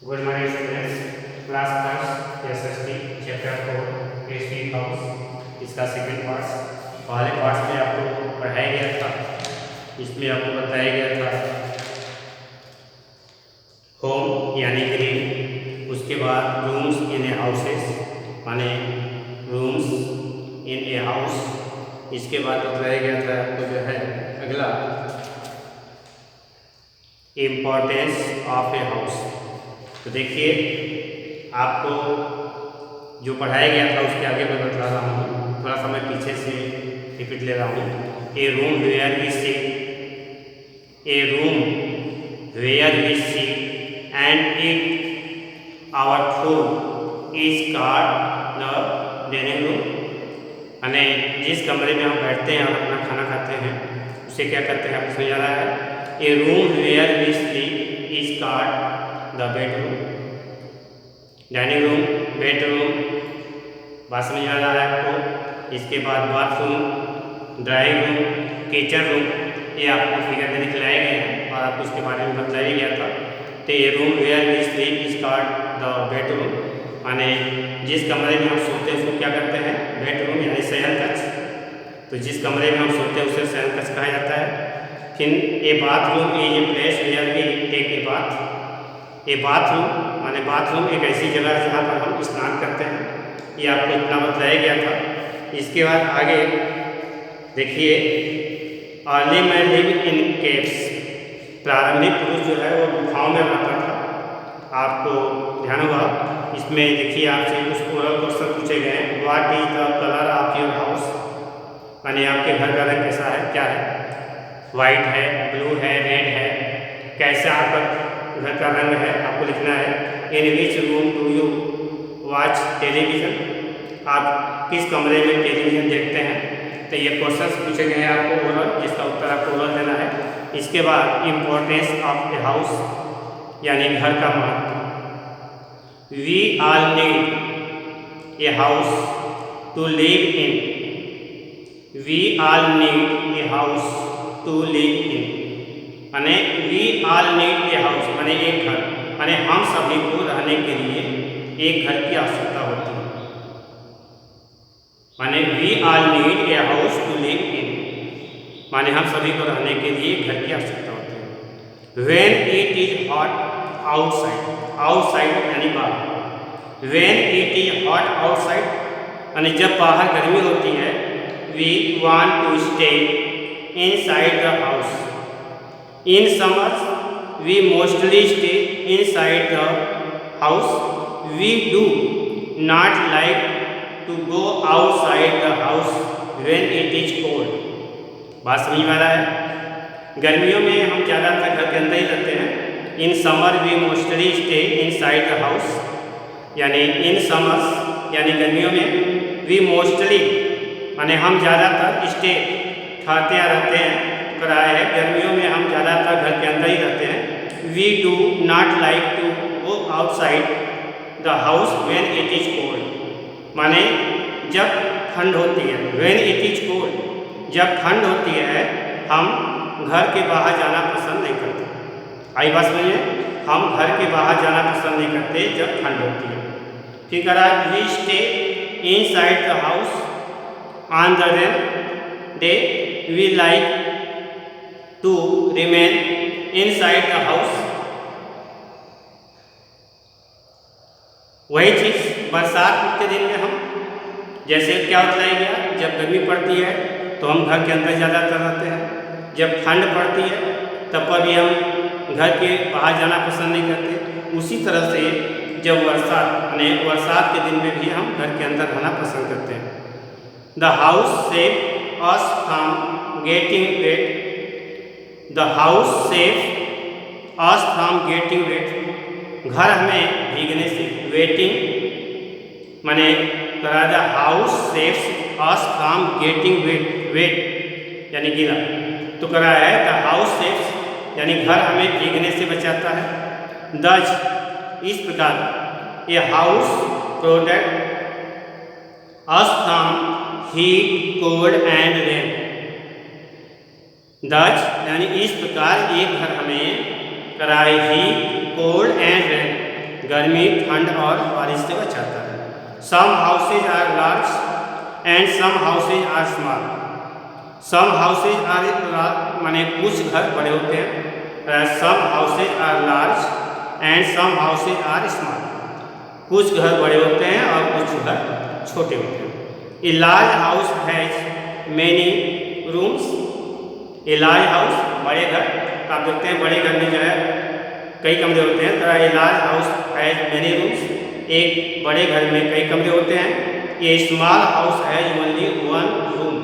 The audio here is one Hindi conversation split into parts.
Good morning students. Class first SST chapter 4 history house इसका सेकंड पार्ट पहले पार्ट में आपको पढ़ाया गया था। इसमें आपको बताया गया था होम यानी गृह, उसके बाद रूम्स इन ए हाउसेस माने रूम्स इन ए हाउस, इसके बाद बताया गया था आपको जो है अगला इम्पोर्टेंस ऑफ ए हाउस। तो देखिए आपको जो पढ़ाया गया था उसके आगे मैं बता रहा हूँ, थोड़ा सा मैं पीछे से रिपीट ले रहा हूँ। A room where we sit, a room where we sit and eat our food is called the dining room. यानी जिस कमरे में हम बैठते हैं और अपना खाना खाते हैं उसे क्या कहते हैं, आपको समझ आ रहा है। A room where we sleep is called the bedroom. Dining room, bedroom, बात समझ आ रहा है आपको। इसके बाद bathroom, drawing room, kitchen room, ये आपको फिगर में दिखलाए गए हैं और आपको इसके बारे में बताया गया था। तो ये room where we sleep is called the bedroom, माने जिस कमरे में हम सोते हैं उसको क्या करते हैं, बेडरूम यानी शयन कक्ष। तो जिस कमरे में हम सोते हैं उसे शयन कक्ष कहा जाता है। फिर a bathroom is a place where we take a bath. ये बाथरूम माने बाथरूम एक ऐसी जगह है जहाँ पर हम स्नान करते हैं, ये आपको इतना बताया गया था। इसके बाद आगे देखिए early man live in caves, प्रारंभिक पुरुष जो है वो गुफाओं में रहता था। आपको ध्यान होगा इसमें देखिए आपसे कुछ ओरल क्वेश्चन पूछे गए हैं। What is the colour of your house, माने आपके घर का रंग कैसा है, क्या है, वाइट है, ब्लू है, रेड है, कैसा आपका घर का रंग है आपको लिखना है। In which room do you watch television, आप किस कमरे में टेलीविज़न देखते हैं। तो ये क्वेश्चंस पूछे गए हैं आपको ओरल, जिसका उत्तर आपको ओरल देना है। इसके बाद इम्पोर्टेंस ऑफ ए हाउस यानी घर का महत्व। We all need a house to live in, we all need a house to live in, माने we all need a house माने एक घर, माने हम सभी को रहने के लिए एक घर की आवश्यकता होती है। माने we all need a house to live in, माने हम सभी को रहने के लिए घर की आवश्यकता होती है। When it is hot outside, outside यानी बाहर। When it is hot outside यानी जब बाहर गर्मी होती है। We want to stay inside the house. In summers, we mostly stay inside the house. We do not like to go outside the house when it is cold. बात समझ में आ रहा है। गर्मियों में हम ज़्यादातर घर के अंदर ही रहते हैं। In summer, we mostly stay inside the house. यानी in summers यानी गर्मियों में we mostly माने हम ज़्यादातर stay ठहरते रहते हैं कराया है। गर्मियों में हम ज़्यादातर घर के अंदर ही रहते हैं। We do not like to go outside the house when it is cold, माने जब ठंड होती है। व्हेन इट इज कोल्ड, जब ठंड होती है हम घर के बाहर जाना पसंद नहीं करते। आई बात समझिए, हम घर के बाहर जाना पसंद नहीं करते जब ठंड होती है। ठीक है, we stay inside the house on the rain day, we like to remain inside the house। वही चीज़ बरसात के दिन में हम जैसे क्या बताया गया, जब गर्मी पड़ती है तो हम घर के अंदर ज़्यादातर रहते हैं। जब ठंड पड़ती है तब पर भी हम घर के बाहर जाना पसंद नहीं करते। उसी तरह से जब वर्षात के दिन में भी हम घर के अंदर रहना पसंद करते हैं। The house save us from getting wait, the house save us from getting wait, घर हमें भीगने से, वेटिंग माने the house saves us from getting wait यानी गीला, तो करा है द हाउस सेव्स यानी घर हमें भीगने से बचाता है। दज इस प्रकार ये house protect us from heat cold and rain. दज यानी इस प्रकार एक घर हमें कराए ही कोल्ड एंड रेन गर्मी, ठंड और बारिश से बचाता है। Some houses are large and some houses are small. Some houses are माने कुछ घर बड़े होते हैं, some houses are large and some houses are small. कुछ घर बड़े होते हैं और कुछ घर छोटे होते हैं। ए large house has many rooms. A large house बड़े घर, तो आप देखते हैं बड़े घर में जो है कई कमरे होते हैं, तो a large house has many rooms. एक बड़े घर में कई कमरे होते हैं। A small house has only one room.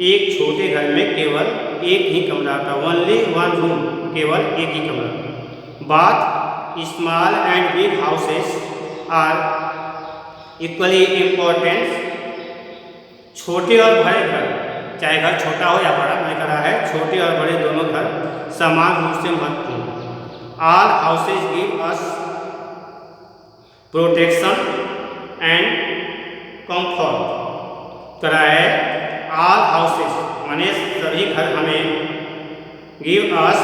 एक छोटे घर में केवल एक ही कमरा आता है, ओनली वन रूम, केवल एक ही कमरा। Both small and big houses are equally important. छोटे और बड़े घर, चाहे घर छोटा हो या बड़ा, मैंने कहा है छोटे और बड़े दोनों घर समान रूप से महत्वपूर्ण। All houses give us protection and comfort. करा है ऑल हाउसेज माने सभी घर हमें give us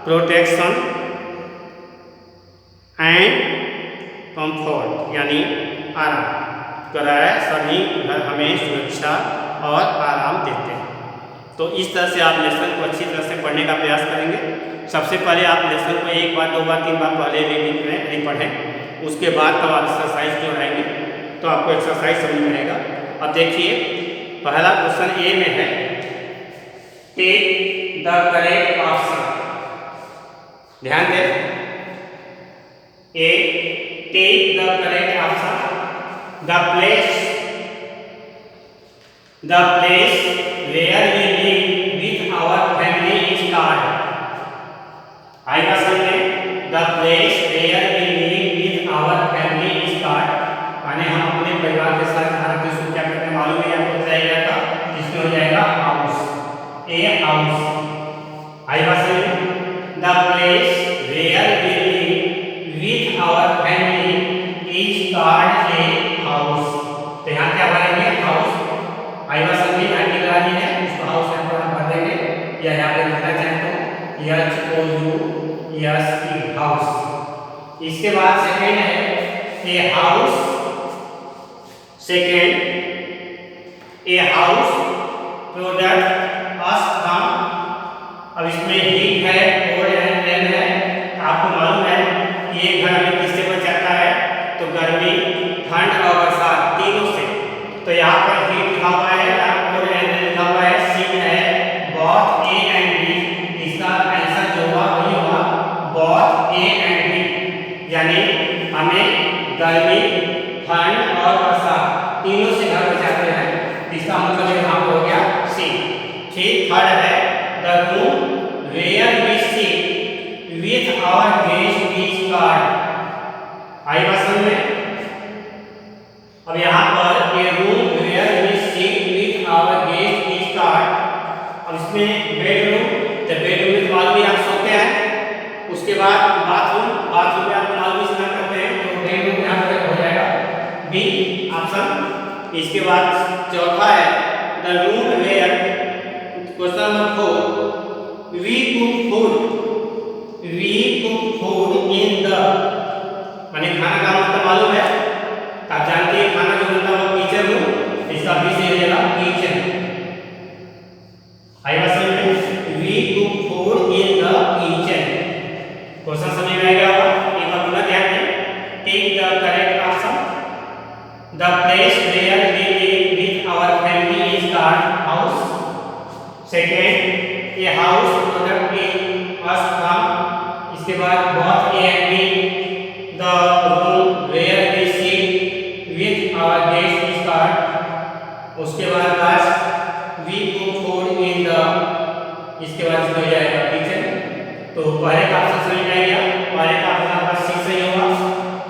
protection and comfort यानी आराम। करा है सभी घर हमें सुरक्षा और आराम देते हैं। तो इस तरह से आप लेसन को अच्छी तरह से पढ़ने का प्रयास करेंगे। सबसे पहले आप लेसन को एक बार, दो बार, तीन बार पहले रीडिंग पढ़ें, उसके बाद तब आप एक्सरसाइज जो रहेंगे तो आपको एक्सरसाइज समझ में आएगा। अब देखिए पहला क्वेश्चन ए में है, टेक द करेक्ट ऑप्शन। ध्यान दें, a take the correct option. The place where we live with our family is called. आएगा समझ में, the place where we live with our family is called, माने हम अपने परिवार के साथ जहाँ रहते हैं क्या करते हैं मालूम है आपको, हो जाएगा इसमें हो जाएगा हाउस, ए हाउस। आएगा समझ में, the place where we live with our family is called a house. तो यहाँ क्या बनेंगे, हाउस। आएगा समझ में, यहाँ की लगानी है उसको हाउस यहाँ पर हम भर देंगे, या यहाँ पे लिखना चाहें तो HOUS हाउस। इसके बाद सेकेंड है a house. Second, a house protects us from. अब इसमें हीट है, कोल्ड है, रेन है। आपको मालूम है कि ये घर हमें किससे बचाता है, तो गर्मी, ठंड और बरसात तीनों से। तो यहाँ पर हीट लिखा हुआ है, यहाँ कोल्ड एंड रेन लिखा हुआ है, सी में है बोथ ए एंड बी। इसका आंसर जो हुआ वही होगा बोथ ए एंड बी, यानी हमें गर्मी, ठंड और बरसात तीनों से घर बचाते हैं। इसका मतलब यहाँ पर हो गया सी। ठीक, थर्ड है the room where we sit with our guest is called. आई बात समझ में। अब यहाँ पर a room where we sit with our guest is called. अब इसमें बेडरूम, तो बेडरूम में मालूम ही आप सोते हैं। उसके बाद बाथरूम, बाथरूम में आप मालूम स्नान करते हैं, तो बेडरूम यहाँ पर हो जाएगा बी ऑप्शन। इसके बाद चौथा है the room where, question number 4, we cook food in the, माने खाना का मतलब मालूम है, आप जानते हैं खाना जो बनता है वो किचन रूम, इसका बी से हो जाएगा किचन। आई बात समझ में, we cook food in the kitchen. Question समझ में आ गया होगा, एक बार पुनः ध्यान दें। Take the correct option. The place where we live with our family is called house. Second, a house protects us from. इसके बाद both a and b, the room where we sit with our guest is called. उसके बाद last we cook food in the, इसके बाद इसमें हो जाएगा किचन। तो पहले का ऑप्शन समझ में आ गया, पहले का ऑप्शन आपका सी सही होगा।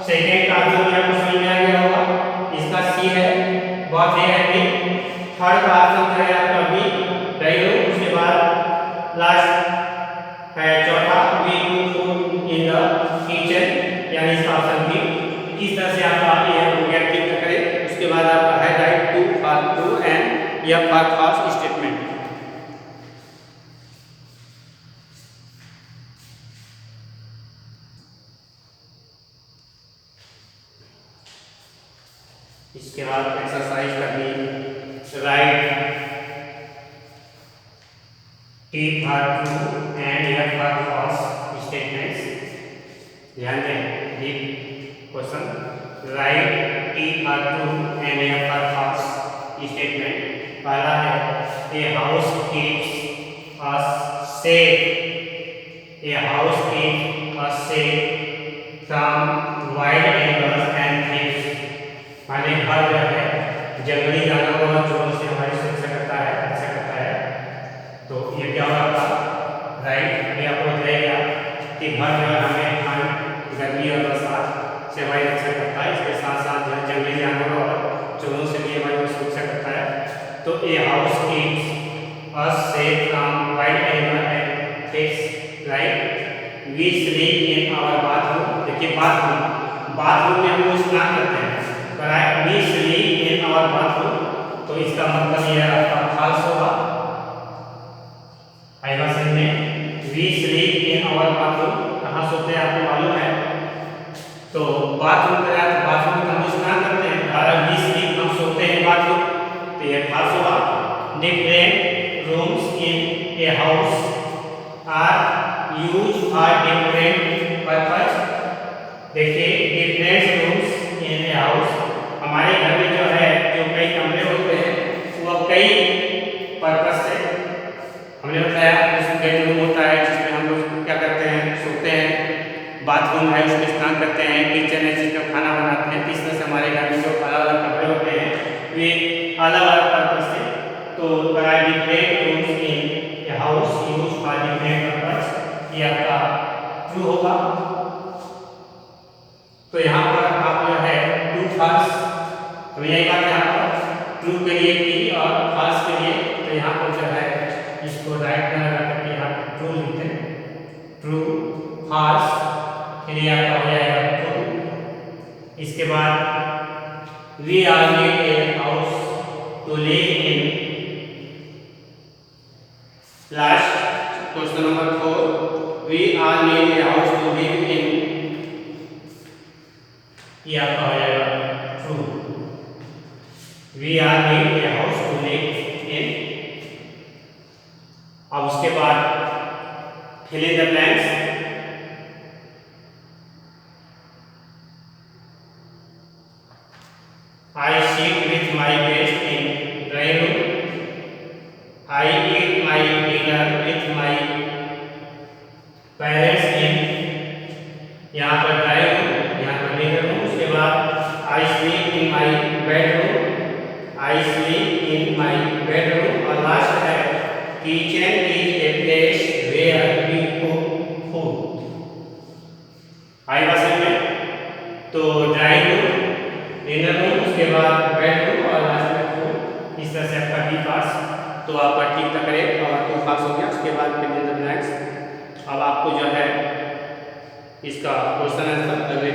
सेकेंड का ऑप्शन भी आपको समझ में आ गया होगा, इसका सी है both a and b. Third का ऑप्शन है आपका बी बेडरूम। उसके बाद लास्ट है चौथा we cook food in the kitchen, यानी इसका ऑप्शन बी। इस तरह से आप ये रिएक्टिव करें। उसके बाद आपका है write T for true and या फॉर फॉल्स स्टेटमेंट। इसके बाद एक्सरसाइज करनी, write T for true and F for false statements. ध्यान दें deep question, write T for true and F for false statement. पहला है a house keeps us safe, a house keeps us safe from wild animals and thieves. माने घर जो है जंगली जानवरों और चोरों से हमारी सुरक्षा करता है, रक्षा करता है। तो ये क्या होगा, राइट। अभी आपको बताएगा कि घर जो है हमें ठंड, गर्मी और बरसात से हमारी रक्षा करता है। इसके साथ साथ जो है जंगली जानवरों और चोरों से भी हमारी सुरक्षा करता है। तो a house keeps us safe from wild animal and thieves, right. We sleep in our bathroom. देखिए बाथरूम में हम लोग स्नान करते हैं, right. We sleep in our bathroom, तो इसका मतलब ये आपका फॉल्स होगा। आएगा सही में, we sleep in our bathroom, कहाँ सोते हैं आपको मालूम है। तो बाथरूम में तो बाथरूम में हम स्नान करते हैं, और वी स्लीप हम सोते हैं बाथरूम, तो ये फॉल्स होगा। Different rooms in a house are use for different purpose. देखिए different rooms in a house, हमारे घर में जो है जो कई कमरे होते हैं वो कई पर्पज से, हमने बताया उसमें बेडरूम होता है जिसमें हम लोग क्या करते हैं, सोते हैं। बाथरूम है उसमें स्नान करते हैं। किचन है जिसमें खाना बनाते हैं। इस तरह से हमारे घर में जो अलग अलग कमरे होते हैं वे अलग अलग पर्पज से। तो different rooms in house use for different purpose, ये आपका ट्रू होगा। तो यहाँ पर आप जो है ट्रू फॉल्स, तो यही बात यहाँ पर ट्रू के लिए टी और फॉल्स के लिए, तो यहाँ पर जो है इसको राइट में लगा करके यहाँ पर ट्रू लिखते हैं, ट्रू फॉल्स, फिर ये आपका हो जाएगा ट्रू। इसके बाद we are need a house to live in. Last question number 4, we are need a house to live in, ये आपका हो जाएगा true. We are need a house to live in. अब उसके बाद fill in the blanks. I seat with my guest in drawing room. I eat my dinner with my parents in, यहाँ पर ड्राइंग रूम, यहाँ पर डिनर रूम। उसके बाद I sleep in my bedroom, I sleep in my bedroom. और लास्ट है kitchen is a place where we cook food. आएगा समझ में। तो ड्राइंग रूम, डिनर रूम, उसके बाद बेडरूम और लास्ट में फूड। इस तरह से आपका डी पास, तो आपका ठीक तक करें और टू पास हो गया। उसके बाद फिर इन द ब्लैंक्स। अब आपको जो है इसका क्वेश्चन आंसर अगले